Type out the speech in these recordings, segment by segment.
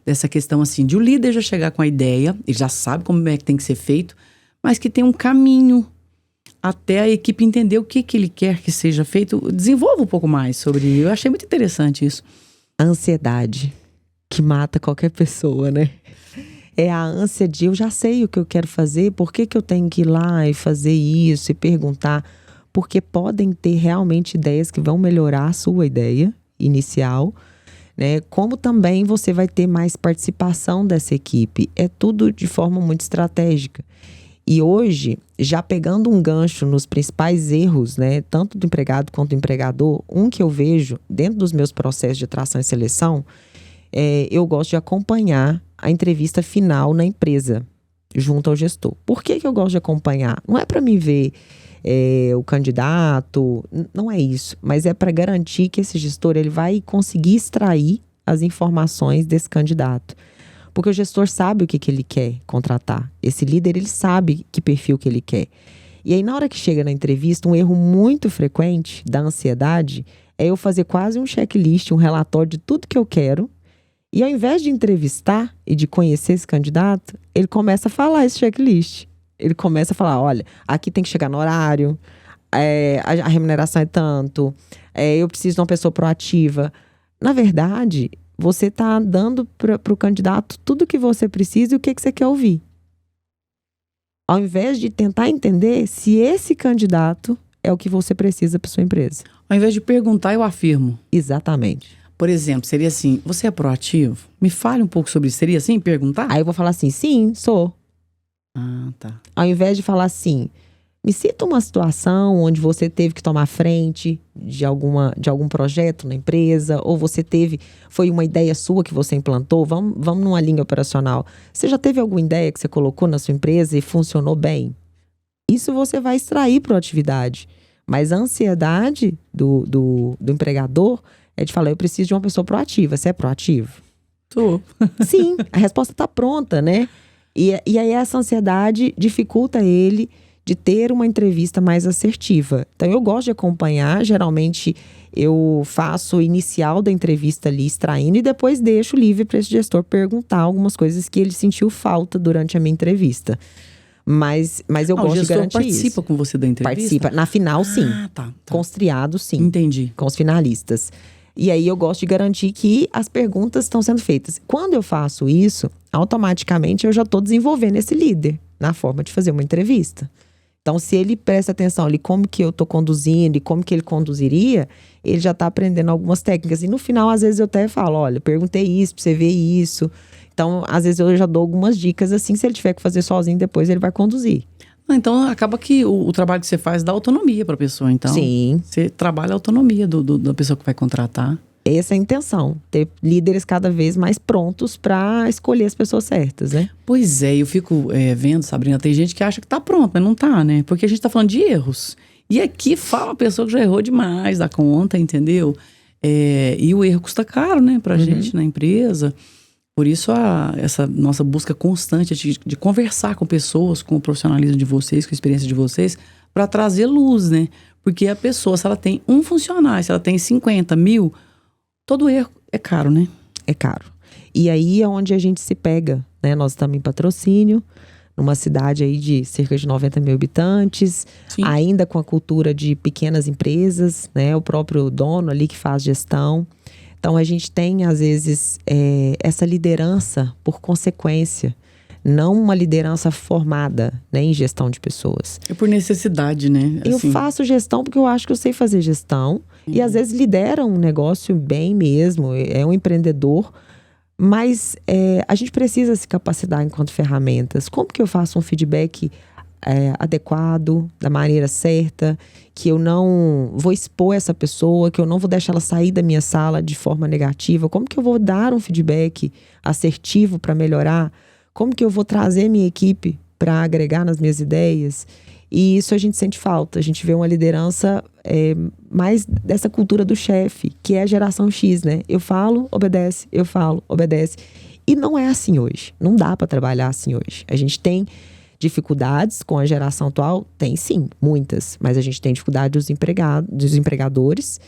dessa questão assim, de o líder já chegar com a ideia, ele já sabe como é que tem que ser feito, mas que tem um caminho até a equipe entender o que ele quer que seja feito. Desenvolva um pouco mais sobre isso. Eu achei muito interessante isso. A ansiedade que mata qualquer pessoa, né? É a ânsia de eu já sei o que eu quero fazer, por que eu tenho que ir lá e fazer isso e perguntar? Porque podem ter realmente ideias que vão melhorar a sua ideia inicial, né? Como também você vai ter mais participação dessa equipe. É tudo de forma muito estratégica. E hoje, já pegando um gancho nos principais erros, né, tanto do empregado quanto do empregador, um que eu vejo dentro dos meus processos de atração e seleção, eu gosto de acompanhar a entrevista final na empresa, junto ao gestor. Por que eu gosto de acompanhar? Não é para mim ver o candidato, não é isso, mas é para garantir que esse gestor ele vai conseguir extrair as informações desse candidato. Porque o gestor sabe o que ele quer contratar. Esse líder, ele sabe que perfil que ele quer. E aí, na hora que chega na entrevista, um erro muito frequente da ansiedade é eu fazer quase um checklist, um relatório de tudo que eu quero. E ao invés de entrevistar e de conhecer esse candidato, ele começa a falar esse checklist. Ele começa a falar, olha, aqui tem que chegar no horário, a remuneração é tanto, eu preciso de uma pessoa proativa. Na verdade, você está dando para o candidato tudo o que você precisa e o que você quer ouvir. Ao invés de tentar entender se esse candidato é o que você precisa para sua empresa. Ao invés de perguntar, eu afirmo. Exatamente. Por exemplo, seria assim, você é proativo? Me fale um pouco sobre isso. Seria assim, perguntar? Aí eu vou falar assim, sim, sou. Ah, tá. Ao invés de falar assim, me cita uma situação onde você teve que tomar frente de algum projeto na empresa, ou foi uma ideia sua que você implantou, vamos numa linha operacional. Você já teve alguma ideia que você colocou na sua empresa e funcionou bem? Isso você vai extrair proatividade. Mas a ansiedade do empregador é de falar, eu preciso de uma pessoa proativa. Você é proativo? Tô. Sim, a resposta está pronta, né? E aí essa ansiedade dificulta ele de ter uma entrevista mais assertiva. Então eu gosto de acompanhar, geralmente eu faço o inicial da entrevista ali extraindo e depois deixo livre para esse gestor perguntar algumas coisas que ele sentiu falta durante a minha entrevista. Mas eu gosto de garantir isso. O gestor participa com você da entrevista? Participa. Na final, sim. Ah, tá. Com os triados, sim. Entendi. Com os finalistas. E aí eu gosto de garantir que as perguntas estão sendo feitas. Quando eu faço isso, automaticamente eu já estou desenvolvendo esse líder na forma de fazer uma entrevista. Então, se ele presta atenção ali como que eu estou conduzindo e como que ele conduziria, ele já está aprendendo algumas técnicas. E no final, às vezes, eu até falo, olha, perguntei isso para você ver isso. Então, às vezes, eu já dou algumas dicas assim, se ele tiver que fazer sozinho, depois ele vai conduzir. Então, acaba que o trabalho que você faz dá autonomia para a pessoa, então. Sim. Você trabalha a autonomia da pessoa que vai contratar. Essa é a intenção, ter líderes cada vez mais prontos para escolher as pessoas certas, né? Pois é, eu fico vendo, Sabrina, tem gente que acha que tá pronto, mas não tá, né? Porque a gente tá falando de erros. E aqui fala a pessoa que já errou demais da conta, entendeu? E o erro custa caro, né, pra gente na empresa. Por isso, essa nossa busca constante de conversar com pessoas, com o profissionalismo de vocês, com a experiência de vocês, para trazer luz, né? Porque a pessoa, se ela tem um funcionário, se ela tem 50 mil, todo erro é caro, né? É caro. E aí é onde a gente se pega, né? Nós estamos em Patrocínio, numa cidade aí de cerca de 90 mil habitantes, Sim. Ainda com a cultura de pequenas empresas, né? O próprio dono ali que faz gestão. Então, a gente tem, às vezes, essa liderança por consequência, não uma liderança formada, né, em gestão de pessoas. É por necessidade, né? Eu faço gestão porque eu acho que eu sei fazer gestão. E, às vezes, lidera um negócio bem mesmo, é um empreendedor. Mas a gente precisa se capacitar enquanto ferramentas. Como que eu faço um feedback adequado, da maneira certa, que eu não vou expor essa pessoa, que eu não vou deixar ela sair da minha sala de forma negativa? Como que eu vou dar um feedback assertivo para melhorar? Como que eu vou trazer minha equipe para agregar nas minhas ideias? E isso a gente sente falta. A gente vê uma liderança mais dessa cultura do chefe, que é a geração X, né? Eu falo, obedece, eu falo, obedece. E não é assim hoje. Não dá para trabalhar assim hoje. A gente tem dificuldades com a geração atual? Tem sim, muitas. Mas a gente tem dificuldade dos empregadores.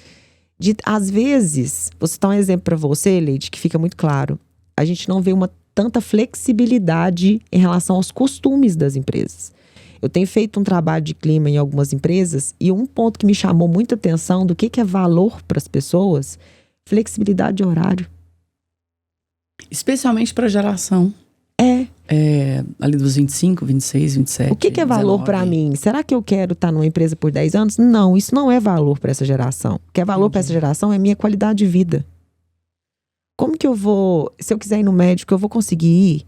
Às vezes, vou citar um exemplo para você, Leide, que fica muito claro. a gente não vê tanta flexibilidade em relação aos costumes das empresas. Eu tenho feito um trabalho de clima em algumas empresas e um ponto que me chamou muita atenção do que é valor para as pessoas, flexibilidade de horário. Especialmente para a geração. Ali dos 25, 26, 27. O que é valor para mim? Será que eu quero estar numa empresa por 10 anos? Não, isso não é valor para essa geração. O que é valor para essa geração é minha qualidade de vida. Como que eu vou, se eu quiser ir no médico, eu vou conseguir ir?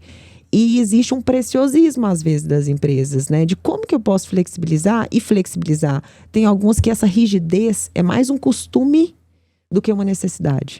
E existe um preciosismo, às vezes, das empresas, né? De como que eu posso flexibilizar e flexibilizar. Tem alguns que essa rigidez é mais um costume do que uma necessidade.